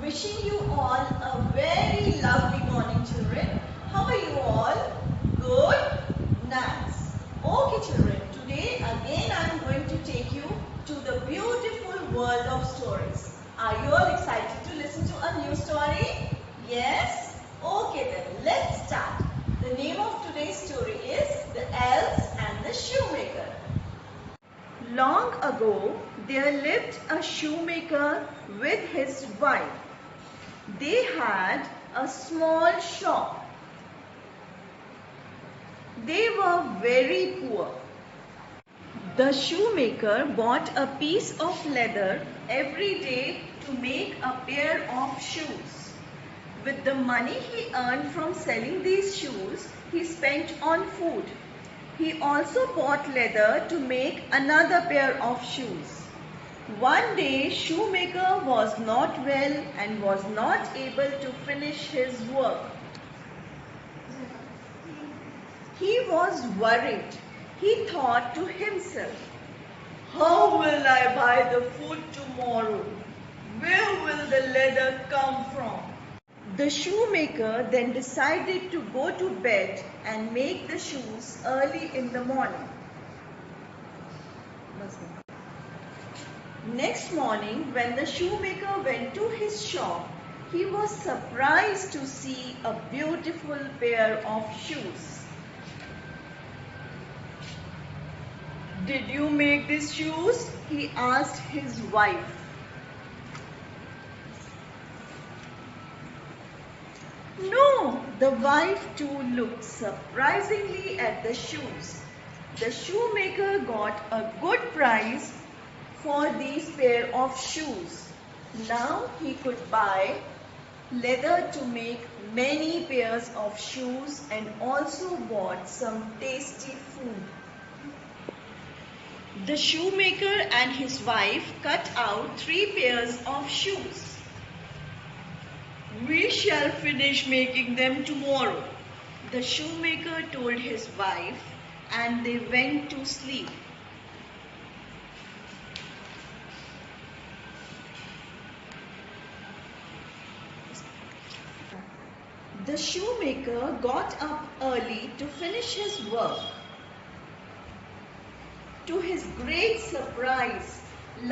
Wishing you all a very lovely morning, children. How are you all? Good? Nice. Okay, children. Today again I am going to take you to the beautiful world of stories. Are you all excited to listen to a new story? Yes? Okay then, let's start. The name of today's story is The Elves and the Shoemaker. Long ago, there lived a shoemaker with his wife. They had a small shop. They were very poor. The shoemaker bought a piece of leather every day to make a pair of shoes. With the money he earned from selling these shoes, he spent on food. He also bought leather to make another pair of shoes. One day, shoemaker was not well and was not able to finish his work. He was worried. He thought to himself, "How will I buy the food tomorrow? Where will the leather come from?" The shoemaker then decided to go to bed and make the shoes early in the morning. Next morning, when the shoemaker went to his shop, he was surprised to see a beautiful pair of shoes. "Did you make these shoes?" he asked his wife. "No," the wife too looked surprisingly at the shoes. The shoemaker got a good price for these pair of shoes. Now he could buy leather to make many pairs of shoes and also bought some tasty food. The shoemaker and his wife cut out 3 pairs of shoes. "We shall finish making them tomorrow," the shoemaker told his wife, and they went to sleep. The shoemaker got up early to finish his work. To his great surprise,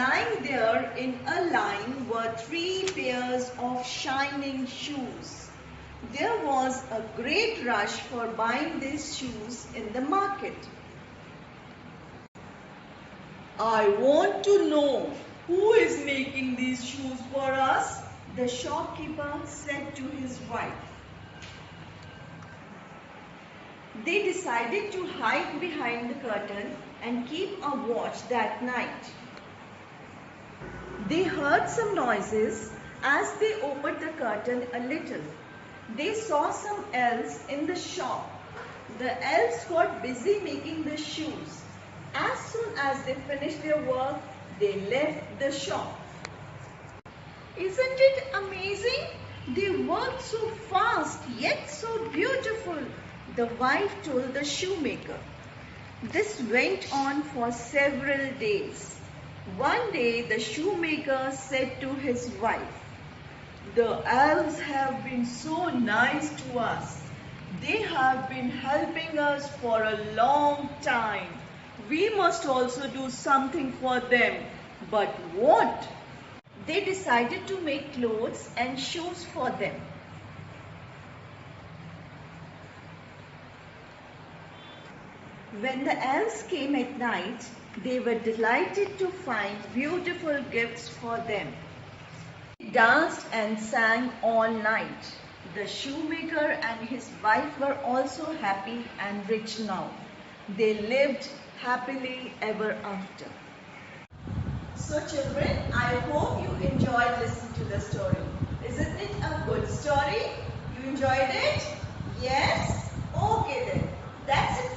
lying there in a line were 3 pairs of shining shoes. There was a great rush for buying these shoes in the market. "I want to know who is making these shoes for us," the shopkeeper said to his wife. They decided to hide behind the curtain and keep a watch that night. They heard some noises as they opened the curtain a little. They saw some elves in the shop. The elves got busy making the shoes. As soon as they finished their work, they left the shop. "Isn't it amazing? They worked so fast yet so beautiful," the wife told the shoemaker. This went on for several days. One day the shoemaker said to his wife, "The elves have been so nice to us. They have been helping us for a long time. We must also do something for them. But what?" They decided to make clothes and shoes for them. When the elves came at night, they were delighted to find beautiful gifts for them. They danced and sang all night. The shoemaker and his wife were also happy and rich now. They lived happily ever after. So children, I hope you enjoyed listening to the story. Isn't it a good story? You enjoyed it? Yes? Okay then. That's it